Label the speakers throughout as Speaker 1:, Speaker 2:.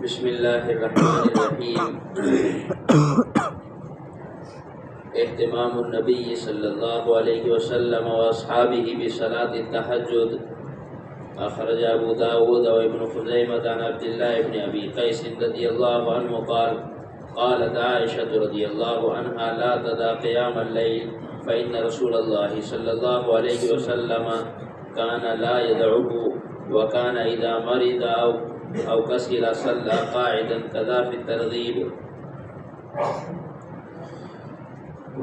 Speaker 1: بسم اللہ الرحمن الرحیم۔ اہتمام النبی صلی اللہ علیہ وسلم واصحابہ بصلاۃ التہجد۔ اخرج ابو داود وابن خزیمہ عن عبد الله بن ابی قیس رضی اللہ عنہ قال قالت عائشة رضی اللہ عنہا لا تدع قیام اللیل فإن رسول اللہ صلی اللہ علیہ وسلم كان لا يدعه وكان اذا مرض او كسل صلى قاعدا كذا في الترغيب۔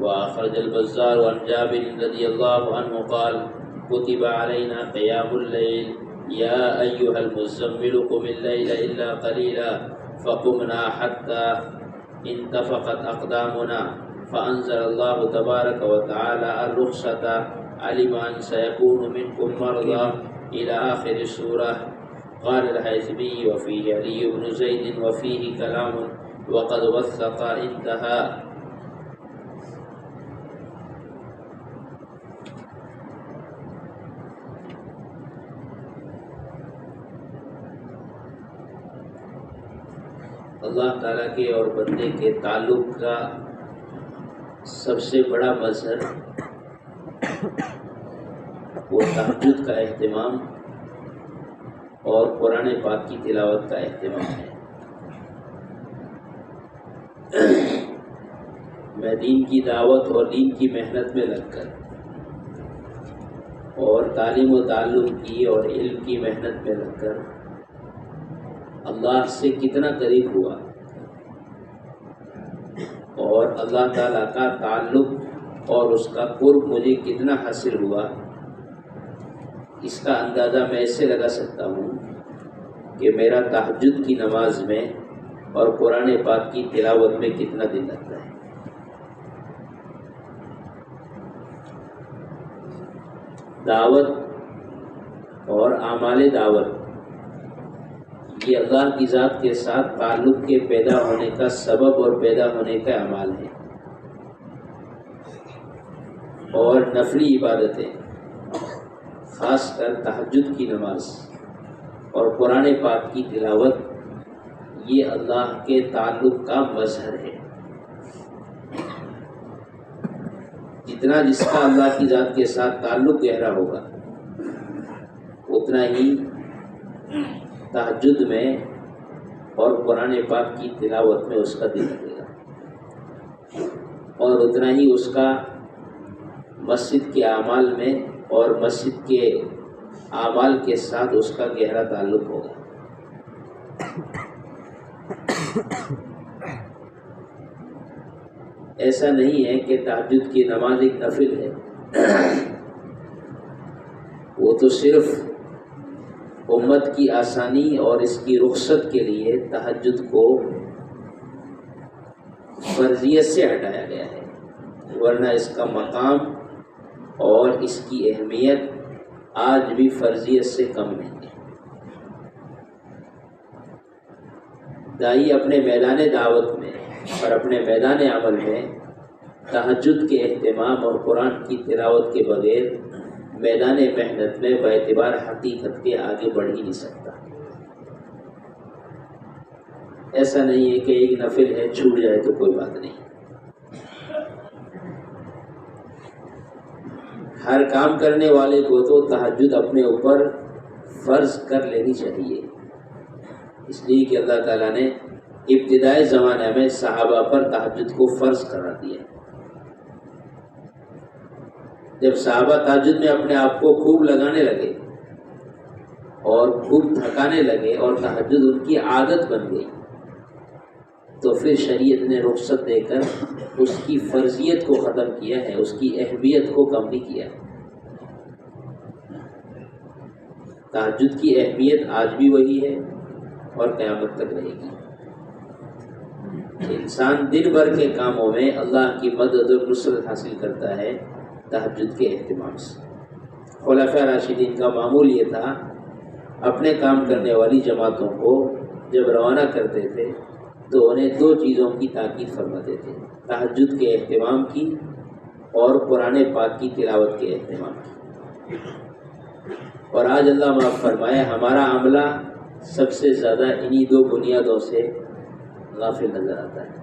Speaker 1: واخرج البزار عن جابر رضی اللہ عنہ قال كتب علينا قيام الليل يا ايها المزمل قم الليل الا قليلا فقمنا حتى انتفخت اقدامنا فانزل الله تبارك وتعالى الرخصة علم ان سيكون منكم مرضى الى اخر السورة۔ قال الحيثمي وفيه علي بن زيد وفيه كلام وقد وثق انتهى۔ اللہ تعالیٰ کے اور بندے کے تعلق کا سب سے بڑا مظہر وہ تہجد کا اہتمام اور قرآن پاک کی تلاوت کا اہتمام ہے۔ میں دین کی دعوت اور دین کی محنت میں لگ کر اور تعلیم و تعلم کی اور علم کی محنت میں لگ کر اللہ سے کتنا قریب ہوا اور اللہ تعالیٰ کا تعلق اور اس کا قرب مجھے کتنا حاصل ہوا، اس کا اندازہ میں ایسے لگا سکتا ہوں کہ میرا تہجد کی نماز میں اور قرآن پاک کی تلاوت میں کتنا دن لگتا ہے۔ دعوت اور اعمال دعوت یہ اللہ کی ذات کے ساتھ تعلق کے پیدا ہونے کا سبب اور پیدا ہونے کا اعمال ہے، اور نفلی عبادتیں خاص کر تہجد کی نماز اور قرآن پاک کی تلاوت یہ اللہ کے تعلق کا مظہر ہے۔ جتنا جس کا اللہ کی ذات کے ساتھ تعلق گہرا ہوگا اتنا ہی تہجد میں اور قرآن پاک کی تلاوت میں اس کا دل لگے گا، اور اتنا ہی اس کا مسجد کے اعمال میں اور مسجد کے اعمال کے ساتھ اس کا گہرا تعلق ہوگا۔ ایسا نہیں ہے کہ تہجد کی نماز ایک نفل ہے، وہ تو صرف امت کی آسانی اور اس کی رخصت کے لیے تہجد کو فرضیت سے ہٹایا گیا ہے، ورنہ اس کا مقام اور اس کی اہمیت آج بھی فرضیت سے کم نہیں ہے۔ دائی اپنے میدان دعوت میں اور اپنے میدان عمل میں تہجد کے اہتمام اور قرآن کی تلاوت کے بغیر میدان محنت میں باعتبار حقیقت کے آگے بڑھ ہی نہیں سکتا۔ ایسا نہیں ہے کہ ایک نفل ہے چھوٹ جائے تو کوئی بات نہیں، ہر کام کرنے والے کو تو تہجد اپنے اوپر فرض کر لینی چاہیے، اس لیے کہ اللہ تعالیٰ نے ابتدائی زمانے میں صحابہ پر تہجد کو فرض کرا دیا۔ جب صحابہ تہجد میں اپنے آپ کو خوب لگانے لگے اور خوب تھکانے لگے اور تہجد ان کی عادت بن گئی تو پھر شریعت نے رخصت دے کر اس کی فرضیت کو ختم کیا ہے، اس کی اہمیت کو کم نہیں کیا۔ تہجد کی اہمیت آج بھی وہی ہے اور قیامت تک رہے گی۔ انسان دن بھر کے کاموں میں اللہ کی مدد اور نصرت حاصل کرتا ہے تہجد کے اہتمام سے۔ خلفاء راشدین کا معمول یہ تھا، اپنے کام کرنے والی جماعتوں کو جب روانہ کرتے تھے تو انہیں دو چیزوں کی تاکید فرماتے تھے، تہجد کے اہتمام کی اور قرآن پاک کی تلاوت کے اہتمام کی۔ اور آج اللہ معاف فرمائے ہمارا عملہ سب سے زیادہ انہی دو بنیادوں سے غافل نظر آتا ہے۔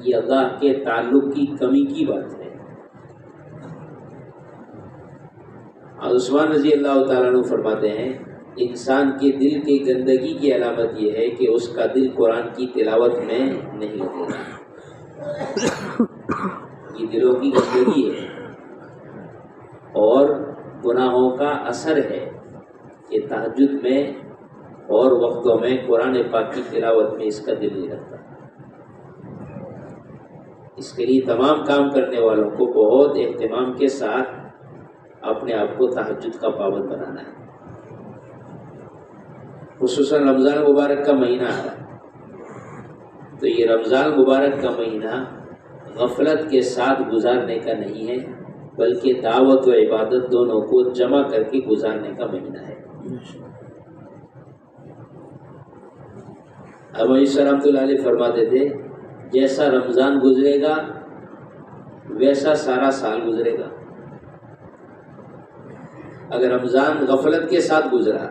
Speaker 1: یہ اللہ کے تعلق کی کمی کی بات ہے۔ عثمان رضی اللہ تعالیٰ عنہ فرماتے ہیں انسان کے دل کی گندگی کی علامت یہ ہے کہ اس کا دل قرآن کی تلاوت میں نہیں لگے گا۔ یہ دلوں کی گندگی ہے اور گناہوں کا اثر ہے کہ تہجد میں اور وقتوں میں قرآن پاک کی تلاوت میں اس کا دل نہیں لگتا۔ اس کے لیے تمام کام کرنے والوں کو بہت اہتمام کے ساتھ اپنے آپ کو تہجد کا پابند بنانا ہے۔ خصوصاً رمضان مبارک کا مہینہ آ رہا ہے تو یہ رمضان مبارک کا مہینہ غفلت کے ساتھ گزارنے کا نہیں ہے، بلکہ دعوت و عبادت دونوں کو جمع کر کے گزارنے کا مہینہ ہے۔ ابو عیسیٰ رحمۃ اللہ علیہ فرماتے تھے جیسا رمضان گزرے گا ویسا سارا سال گزرے گا۔ اگر رمضان غفلت کے ساتھ گزرا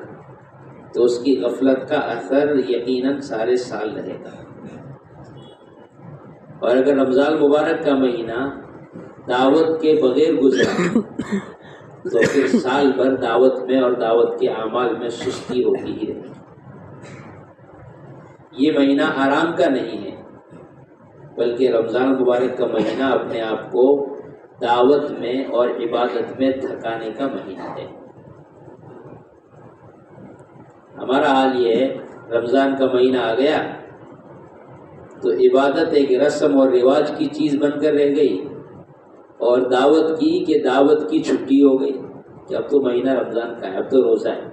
Speaker 1: تو اس کی غفلت کا اثر یقیناً سارے سال رہے گا، اور اگر رمضان مبارک کا مہینہ دعوت کے بغیر گزرا تو پھر سال بھر دعوت میں اور دعوت کے اعمال میں سستی ہوتی ہی رہے گی۔ یہ مہینہ آرام کا نہیں ہے، بلکہ رمضان مبارک کا مہینہ اپنے آپ کو دعوت میں اور عبادت میں تھکانے کا مہینہ ہے۔ ہمارا حال یہ ہے رمضان کا مہینہ آ گیا تو عبادت ایک رسم اور رواج کی چیز بن کر رہ گئی، اور دعوت کی کہ دعوت کی چھٹی ہو گئی کہ اب تو مہینہ رمضان کا ہے، اب تو روزہ ہے۔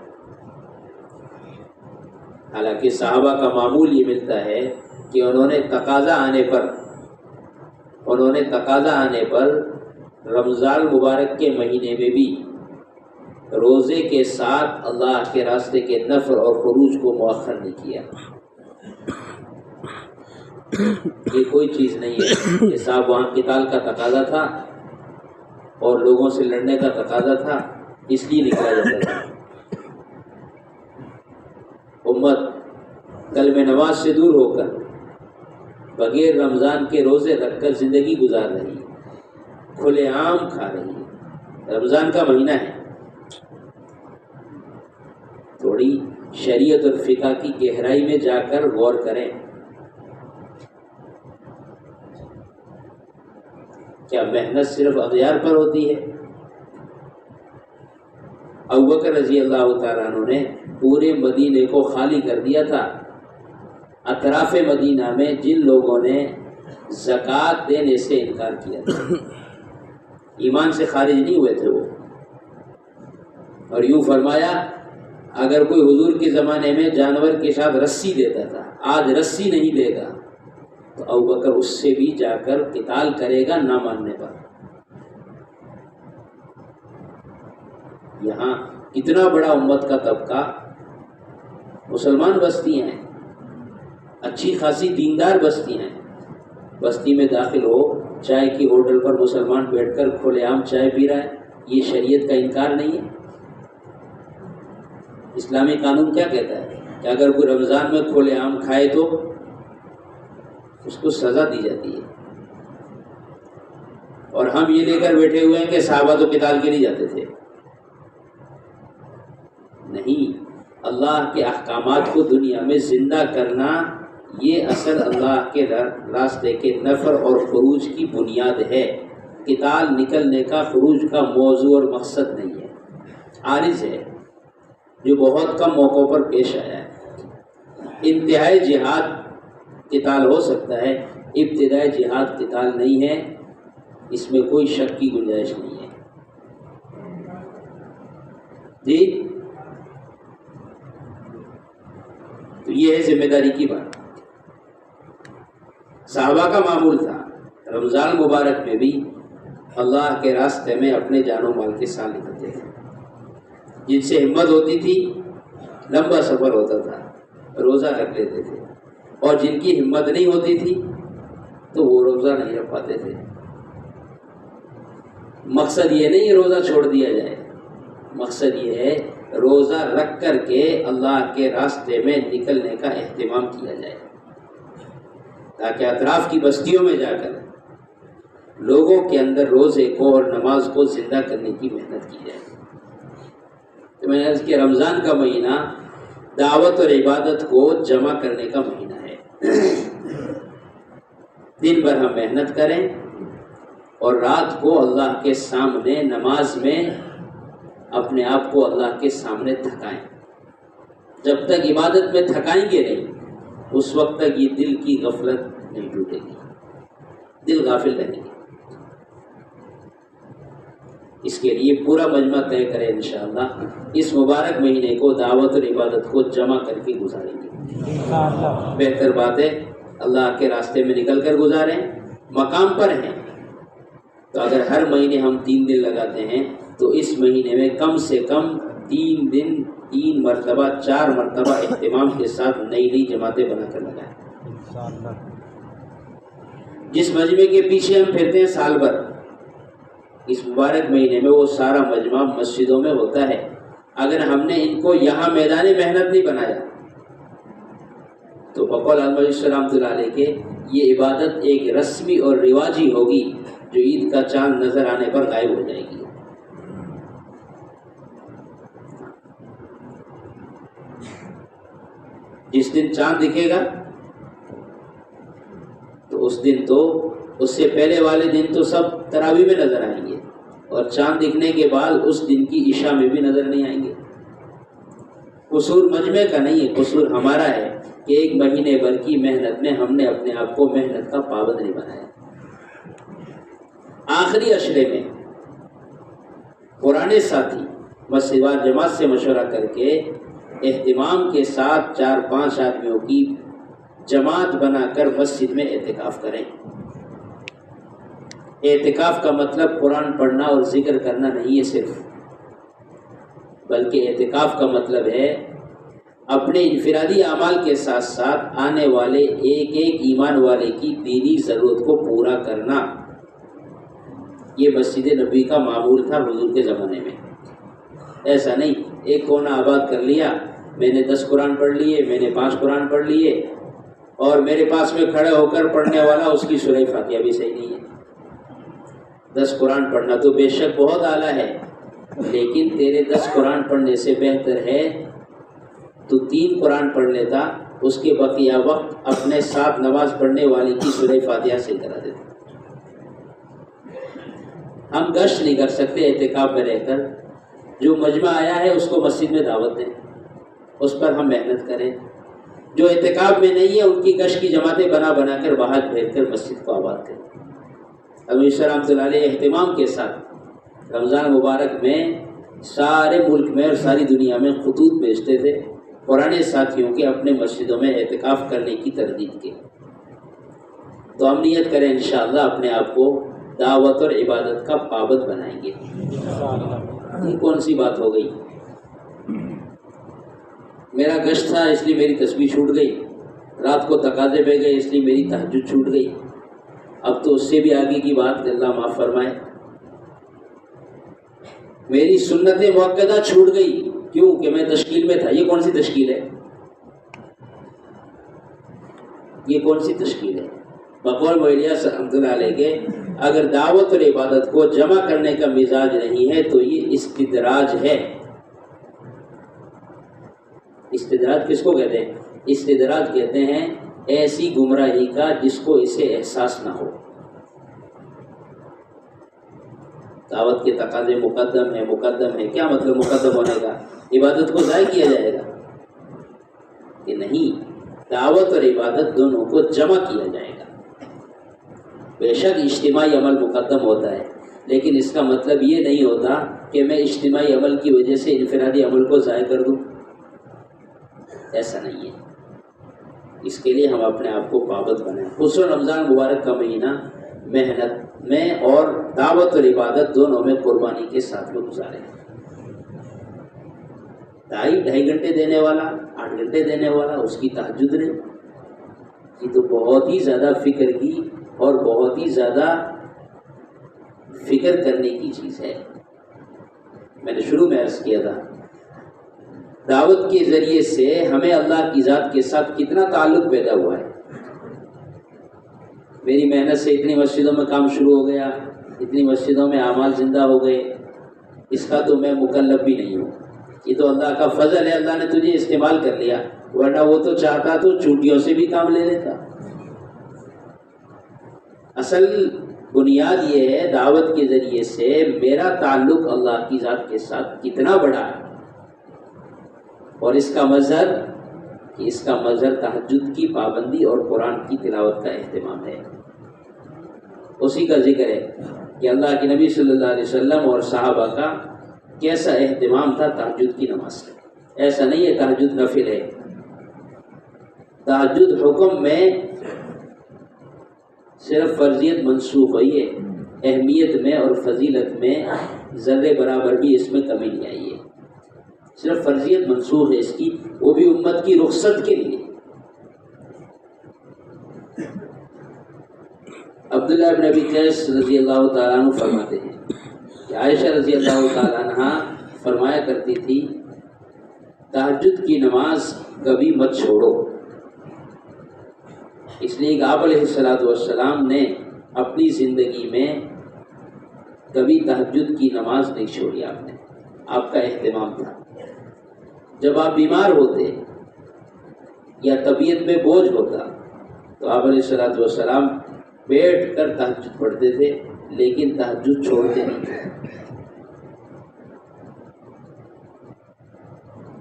Speaker 1: حالانکہ صحابہ کا معمول یہ ملتا ہے کہ انہوں نے تقاضا آنے پر رمضان مبارک کے مہینے میں بھی روزے کے ساتھ اللہ کے راستے کے نفل اور خروج کو مؤخر نہیں کیا۔ یہ کوئی چیز نہیں ہے کہ صاحب وہاں قتال کا تقاضا تھا اور لوگوں سے لڑنے کا تقاضا تھا اس لیے نکلا جاتا تھا۔ امت کلمہ نماز سے دور ہو کر بغیر رمضان کے روزے رکھ کر زندگی گزار رہی ہے، کھلے عام کھا رہی ہے۔ رمضان کا مہینہ ہے، تھوڑی شریعت اور فقہ کی گہرائی میں جا کر غور کریں۔ کیا محنت صرف اغیار پر ہوتی ہے؟ ابوبکر رضی اللہ تعالیٰ عنہ نے پورے مدینے کو خالی کر دیا تھا۔ اطراف مدینہ میں جن لوگوں نے زکوٰۃ دینے سے انکار کیا تھا، ایمان سے خارج نہیں ہوئے تھے وہ، اور یوں فرمایا اگر کوئی حضور کے زمانے میں جانور کے ساتھ رسی دیتا تھا، آج رسی نہیں دے گا تو ابوبکر اس سے بھی جا کر قتال کرے گا نہ ماننے پر۔ یہاں اتنا بڑا امت کا طبقہ مسلمان بستی ہیں، اچھی خاصی دیندار بستی ہیں، بستی میں داخل ہو چائے کی ہوٹل پر مسلمان بیٹھ کر کھلے عام چائے پی رہا ہے، یہ شریعت کا انکار نہیں ہے؟ اسلامی قانون کیا کہتا ہے کہ اگر کوئی رمضان میں کھلے عام کھائے تو اس کو سزا دی جاتی ہے، اور ہم یہ لے کر بیٹھے ہوئے ہیں کہ صحابہ تو قتال کے لیے جاتے تھے۔ نہیں، اللہ کے احکامات کو دنیا میں زندہ کرنا یہ اصل اللہ کے راستے کے نفر اور خروج کی بنیاد ہے۔ قتال نکلنے کا، خروج کا موضوع اور مقصد نہیں ہے، عارض ہے جو بہت کم موقعوں پر پیش آیا ہے۔ انتہائی جہاد قتال ہو سکتا ہے، ابتدائی جہاد قتال نہیں ہے، اس میں کوئی شک کی گنجائش نہیں ہے۔ جی، تو یہ ہے ذمہ داری کی بات۔ صحابہ کا معمول تھا رمضان مبارک میں بھی اللہ کے راستے میں اپنے جان و مال کے ساتھ نکلتے تھے۔ جن سے ہمت ہوتی تھی لمبا سفر ہوتا تھا، روزہ رکھ لیتے تھے، اور جن کی ہمت نہیں ہوتی تھی تو وہ روزہ نہیں رکھ پاتے تھے۔ مقصد یہ نہیں روزہ چھوڑ دیا جائے، مقصد یہ ہے روزہ رکھ کر کے اللہ کے راستے میں نکلنے کا اہتمام کیا جائے، تاکہ اطراف کی بستیوں میں جا کر لوگوں کے اندر روزے کو اور نماز کو زندہ کرنے کی محنت کی جائے۔ تو میں نے عرض کیا رمضان کا مہینہ دعوت اور عبادت کو جمع کرنے کا مہینہ ہے۔ دن بھر ہم محنت کریں اور رات کو اللہ کے سامنے نماز میں اپنے آپ کو اللہ کے سامنے تھکائیں۔ جب تک عبادت میں تھکائیں گے نہیں، اس وقت تک یہ دل کی غفلت نہیں ٹوٹے گی، دل غافل رہے گی۔ اس کے لیے پورا مجمع طے کریں انشاءاللہ، اس مبارک مہینے کو دعوت اور عبادت کو جمع کر کے گزاریں گے۔ بہتر بات ہے اللہ کے راستے میں نکل کر گزاریں۔ مقام پر ہیں تو اگر ہر مہینے ہم 3 دن لگاتے ہیں تو اس مہینے میں کم سے کم 3 دن 3 مرتبہ 4 مرتبہ اہتمام کے ساتھ نئی جماعتیں بنا کر لگائیں۔ جس مجمع کے پیچھے ہم پھرتے ہیں سال بھر، اس مبارک مہینے میں وہ سارا مجمع مسجدوں میں ہوتا ہے۔ اگر ہم نے ان کو یہاں میدان محنت نہیں بنایا تو بقول علامہ رحمۃ اللہ علیہ کے یہ عبادت ایک رسمی اور رواجی ہوگی جو عید کا چاند نظر آنے پر غائب ہو جائے گی۔ جس دن چاند دکھے گا تو اس دن تو اس سے پہلے والے دن تو سب تراویح میں نظر آئیں گے، اور چاند دکھنے کے بعد اس دن کی عشاء میں بھی نظر نہیں آئیں گے۔ قصور مجمع کا نہیں ہے، قصور ہمارا ہے کہ ایک مہینے بھر کی محنت میں ہم نے اپنے آپ کو محنت کا پابند نہیں بنایا۔ آخری عشرے میں پرانے ساتھی مسجد وار جماعت سے مشورہ کر کے اہتمام کے ساتھ 4-5 آدمیوں کی جماعت بنا کر مسجد میں اعتکاف کریں۔ اعتکاف کا مطلب قرآن پڑھنا اور ذکر کرنا نہیں ہے صرف، بلکہ اعتکاف کا مطلب ہے اپنے انفرادی اعمال کے ساتھ ساتھ آنے والے ایک ایک ایمان والے کی دینی ضرورت کو پورا کرنا۔ یہ مسجد نبوی کا معمول تھا حضور کے زمانے میں۔ ایسا نہیں ایک کونا آباد کر لیا، میں نے 10 قرآن پڑھ لیے، میں نے 5 قرآن پڑھ لیے، اور میرے پاس میں کھڑے ہو کر پڑھنے والا اس کی سورہ فاتحہ بھی صحیح نہیں ہے۔ 10 قرآن پڑھنا تو بے شک بہت اعلیٰ ہے، لیکن تیرے 10 قرآن پڑھنے سے بہتر ہے تو 3 قرآن پڑھ لیتا، اس کے بقیہ وقت اپنے ساتھ نماز پڑھنے والے کی سورہ فاتحہ سے کرا دیتا۔ ہم گشت نہیں کر سکتے اعتکاف میں رہ کر، جو مجمع آیا ہے اس کو مسجد میں دعوت دیں، اس پر ہم محنت کریں۔ جو اعتکاف میں نہیں ہے ان کی گشت کی جماعتیں بنا کر باہر بھیج کر مسجد کو آباد کریں۔ ابو رحمۃ اللہ علیہ اہتمام کے ساتھ رمضان مبارک میں سارے ملک میں اور ساری دنیا میں خطوط بھیجتے تھے پرانے ساتھیوں کے اپنے مسجدوں میں اعتکاف کرنے کی تردید کے۔ تو ہم نیت کریں انشاءاللہ اپنے آپ کو دعوت اور عبادت کا پابند بنائیں گے۔ یہ کون سی بات ہو گئی؟ میرا گشت تھا اس لیے میری تسبیح چھوٹ گئی، رات کو تقاضے پہ گئے اس لیے میری تہجد چھوٹ گئی، اب تو اس سے بھی آگے کی بات اللہ معاف فرمائے۔ میری سنت مؤکدہ چھوٹ گئی کیوں کہ میں تشکیل میں تھا۔ یہ کون سی تشکیل ہے؟ یہ کون سی تشکیل ہے؟ بقول ملیاس رحمۃ اللہ علیہ کے اگر دعوت اور عبادت کو جمع کرنے کا مزاج نہیں ہے تو یہ استدراج ہے۔ استدراج کس کو کہتے ہیں؟ استدراج کہتے ہیں ایسی گمراہی کا جس کو اسے احساس نہ ہو۔ دعوت کے تقاضے مقدم ہے، کیا مطلب مقدم ہونے کا؟ عبادت کو ضائع کیا جائے گا کہ نہیں، دعوت اور عبادت دونوں کو جمع کیا جائے گا۔ بے شک اجتماعی عمل مقدم ہوتا ہے، لیکن اس کا مطلب یہ نہیں ہوتا کہ میں اجتماعی عمل کی وجہ سے انفرادی عمل کو ضائع کر دوں، ایسا نہیں ہے۔ اس کے لیے ہم اپنے آپ کو پابند بنائیں۔ خصوصاً رمضان مبارک کا مہینہ محنت میں اور دعوت اور عبادت دونوں میں قربانی کے ساتھ میں گزاریں۔ 2.5 گھنٹے دینے والا، 8 گھنٹے دینے والا، اس کی تہجد نہیں، یہ تو بہت ہی زیادہ فکر کی اور بہت ہی زیادہ فکر کرنے کی چیز ہے۔ میں نے شروع میں عرض کیا تھا دعوت کے ذریعے سے ہمیں اللہ کی ذات کے ساتھ کتنا تعلق پیدا ہوا ہے. میری محنت سے اتنی مسجدوں میں کام شروع ہو گیا، اتنی مسجدوں میں اعمال زندہ ہو گئے، اس کا تو میں مکلف بھی نہیں ہوں. یہ تو اللہ کا فضل ہے، اللہ نے تجھے استعمال کر لیا، ورنہ وہ تو چاہتا تو چوٹیوں سے بھی کام لے لیتا. اصل بنیاد یہ ہے دعوت کے ذریعے سے میرا تعلق اللہ کی ذات کے ساتھ کتنا بڑا ہے، اور اس کا مظہر تہجد کی پابندی اور قرآن کی تلاوت کا اہتمام ہے. اسی کا ذکر ہے کہ اللہ کے نبی صلی اللہ علیہ وسلم اور صحابہ کا کیسا اہتمام تھا تہجد کی نماز سے. ایسا نہیں ہے تہجد نفل ہے، تہجد حکم میں صرف فرضیت منسوخ ہوئی ہے، اہمیت میں اور فضیلت میں ذرے برابر بھی اس میں کمی نہیں آئی ہے. صرف فرضیت منسوخ ہے اس کی، وہ بھی امت کی رخصت کے لیے. عبداللہ بن ابی قیس رضی اللہ تعالیٰ عنہ فرماتے ہیں کہ عائشہ رضی اللہ تعالیٰ عنہ فرمایا کرتی تھی تہجد کی نماز کبھی مت چھوڑو. اس لیے کہ آپ علیہ السلام نے اپنی زندگی میں کبھی تہجد کی نماز نہیں چھوڑی. آپ کا اہتمام تھا. جب آپ بیمار ہوتے یا طبیعت میں بوجھ ہوتا تو آپ علیہ السلام بیٹھ کر تہجد پڑھتے تھے، لیکن تہجد چھوڑتے نہیں تھے.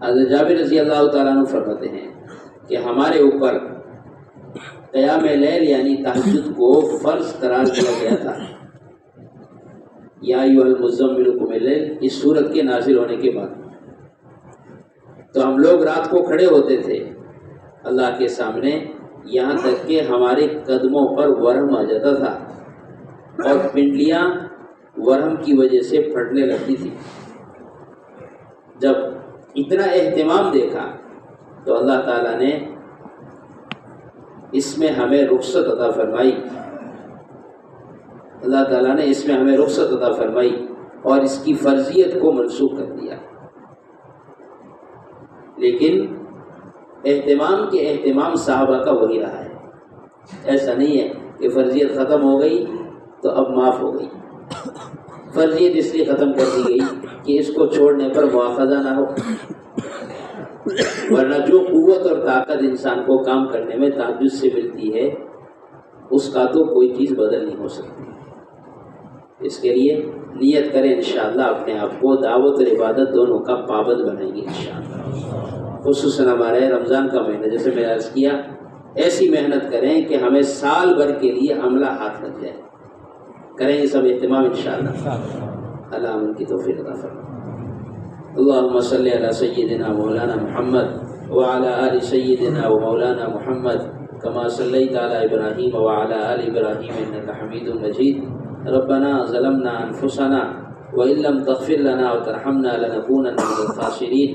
Speaker 1: حضرت جابر رضی اللہ تعالیٰ عنہ فرماتے ہیں کہ ہمارے اوپر قیام لیل یعنی تہجد کو فرض قرار دیا گیا تھا. یا ایھا المزمل قم اللیل اس سورت کے نازل ہونے کے بعد تو ہم لوگ رات کو کھڑے ہوتے تھے اللہ کے سامنے، یہاں تک کہ ہمارے قدموں پر ورم آ جاتا تھا اور پنڈلیاں ورم کی وجہ سے پھٹنے لگتی تھی. جب اتنا اہتمام دیکھا تو اللہ تعالیٰ نے اس میں ہمیں رخصت عطا فرمائی. اللہ تعالیٰ نے اس میں ہمیں رخصت عطا فرمائی اور اس کی فرضیت کو منسوخ کر دیا. لیکن اہتمام صحابہ کا وہی رہا ہے. ایسا نہیں ہے کہ فرضیت ختم ہو گئی تو اب معاف ہو گئی. فرضیت اس لیے ختم کر دی گئی کہ اس کو چھوڑنے پر مواخذہ نہ ہو، ورنہ جو قوت اور طاقت انسان کو کام کرنے میں تہجد سے ملتی ہے اس کا تو کوئی چیز بدل نہیں ہو سکتی. اس کے لیے نیت کریں انشاءاللہ اپنے آپ کو دعوت اور عبادت دونوں کا پابند بنائیں گے انشاءاللہ. خصوصاً ہمارے رمضان کا مہینہ جیسے میں نے عرض کیا، ایسی محنت کریں کہ ہمیں سال بھر کے لیے عملہ ہاتھ لگ جائے. کریں گے سب اہتمام انشاءاللہ. اللہ ان کی توفیق عطا فرمائے. اللهم صل على سيدنا مولانا محمد وعلى آل سيدنا ومولانا محمد كما صليت على إبراهيم وعلى آل إبراهيم إنك حميد مجيد. ربنا ظلمنا أنفسنا وإن لم تغفر لنا وترحمنا لنكونن من الخاسرين.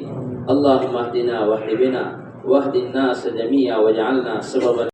Speaker 1: اللهم اهدنا واهد بنا واهد الناس جميعا واجعلنا سببا